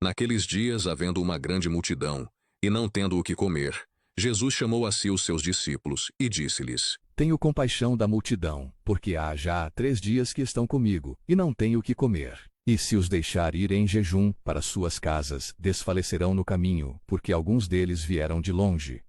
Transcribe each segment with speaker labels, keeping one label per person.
Speaker 1: Naqueles dias, havendo uma grande multidão, e não tendo o que comer, Jesus chamou a si os seus discípulos, e disse-lhes:
Speaker 2: Tenho compaixão da multidão, porque há já 3 dias que estão comigo, e não tenho o que comer. E se os deixar ir em jejum para suas casas, desfalecerão no caminho, porque alguns deles vieram de longe.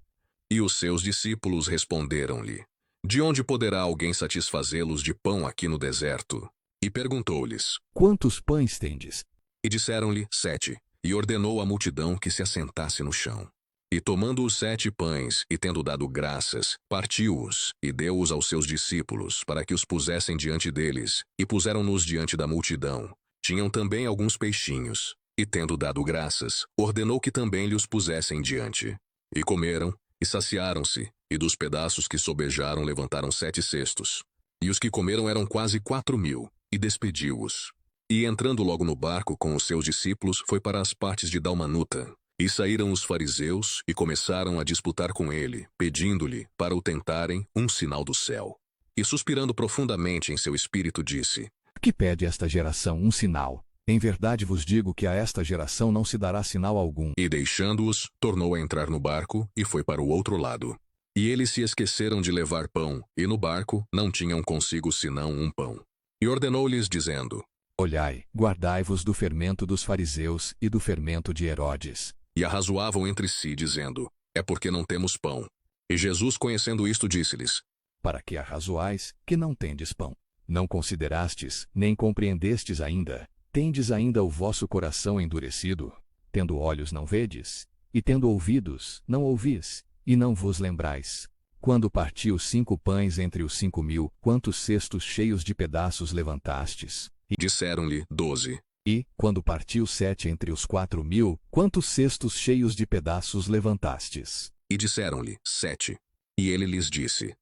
Speaker 1: E os seus discípulos responderam-lhe: De onde poderá alguém satisfazê-los de pão aqui no deserto? E perguntou-lhes:
Speaker 2: Quantos pães tendes?
Speaker 1: E disseram-lhe: 7. E ordenou à multidão que se assentasse no chão. E tomando os 7 pães, e tendo dado graças, partiu-os, e deu-os aos seus discípulos, para que os pusessem diante deles, e puseram-nos diante da multidão. Tinham também alguns peixinhos, e tendo dado graças, ordenou que também lhe os pusessem diante. E comeram, e saciaram-se, e dos pedaços que sobejaram levantaram 7 cestos. E os que comeram eram quase 4.000, e despediu-os. E entrando logo no barco com os seus discípulos, foi para as partes de Dalmanuta. E saíram os fariseus, e começaram a disputar com ele, pedindo-lhe, para o tentarem, um sinal do céu. E suspirando profundamente em seu espírito, disse:
Speaker 2: Que pede esta geração um sinal? Em verdade vos digo que a esta geração não se dará sinal algum.
Speaker 1: E deixando-os, tornou a entrar no barco, e foi para o outro lado. E eles se esqueceram de levar pão, e no barco não tinham consigo senão um pão. E ordenou-lhes, dizendo:
Speaker 2: Olhai, guardai-vos do fermento dos fariseus e do fermento de Herodes.
Speaker 1: E arrazoavam entre si, dizendo: É porque não temos pão. E Jesus, conhecendo isto, disse-lhes:
Speaker 2: Para que arrazoais, que não tendes pão? Não considerastes, nem compreendestes ainda? Tendes ainda o vosso coração endurecido? Tendo olhos não vedes? E tendo ouvidos, não ouvis? E não vos lembrais? Quando partiu 5 pães entre os 5.000, quantos cestos cheios de pedaços levantastes?
Speaker 1: E disseram-lhe: 12.
Speaker 2: E, quando partiu 7 entre os 4.000, quantos cestos cheios de pedaços levantastes?
Speaker 1: E disseram-lhe: 7. E ele lhes disse: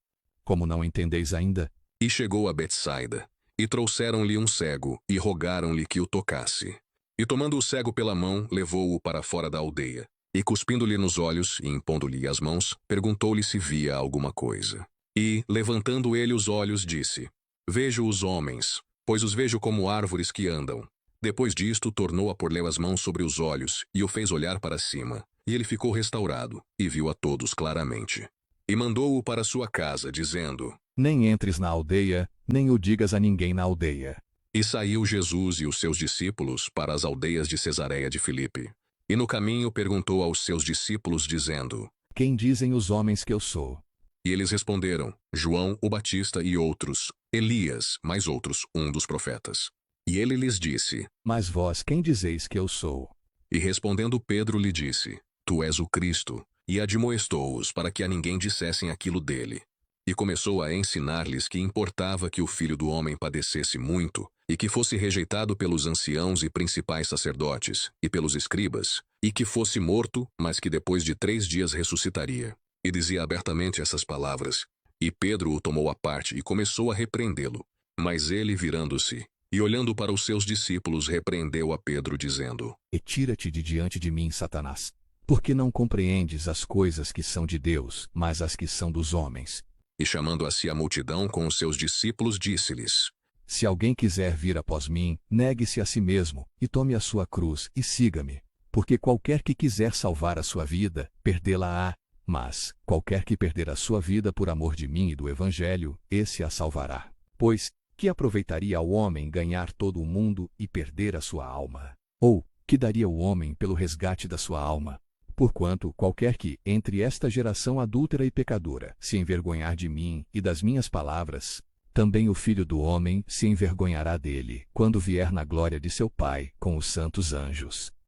Speaker 2: Como não entendeis ainda?
Speaker 1: E chegou a Betsaida, e trouxeram-lhe um cego, e rogaram-lhe que o tocasse. E tomando o cego pela mão, levou-o para fora da aldeia. E cuspindo-lhe nos olhos, e impondo-lhe as mãos, perguntou-lhe se via alguma coisa. E, levantando ele os olhos, disse: Vejo os homens, pois os vejo como árvores que andam. Depois disto, tornou a pôr-lhe as mãos sobre os olhos, e o fez olhar para cima. E ele ficou restaurado, e viu a todos claramente. E mandou-o para sua casa, dizendo:
Speaker 2: Nem entres na aldeia, nem o digas a ninguém na aldeia.
Speaker 1: E saiu Jesus e os seus discípulos para as aldeias de Cesareia de Filipe. E no caminho perguntou aos seus discípulos, dizendo:
Speaker 2: Quem dizem os homens que eu sou?
Speaker 1: E eles responderam: João o Batista e outros, Elias, mais outros, um dos profetas. E ele lhes disse:
Speaker 2: Mas vós quem dizeis que eu sou?
Speaker 1: E respondendo Pedro lhe disse: Tu és o Cristo. E admoestou-os para que a ninguém dissessem aquilo dele. E começou a ensinar-lhes que importava que o Filho do Homem padecesse muito, e que fosse rejeitado pelos anciãos e principais sacerdotes, e pelos escribas, e que fosse morto, mas que depois de 3 dias ressuscitaria. E dizia abertamente essas palavras. E Pedro o tomou à parte e começou a repreendê-lo. Mas ele, virando-se, e olhando para os seus discípulos, repreendeu a Pedro, dizendo:
Speaker 2: Retira-te de diante de mim, Satanás, porque não compreendes as coisas que são de Deus, mas as que são dos homens.
Speaker 1: E chamando a si a multidão com os seus discípulos, disse-lhes:
Speaker 2: Se alguém quiser vir após mim, negue-se a si mesmo, e tome a sua cruz, e siga-me. Porque qualquer que quiser salvar a sua vida, perdê-la-á. Mas, qualquer que perder a sua vida por amor de mim e do Evangelho, esse a salvará. Pois, que aproveitaria ao homem ganhar todo o mundo e perder a sua alma? Ou, que daria o homem pelo resgate da sua alma? Porquanto, qualquer que, entre esta geração adúltera e pecadora, se envergonhar de mim e das minhas palavras, também o Filho do Homem se envergonhará dele, quando vier na glória de seu Pai, com os santos anjos.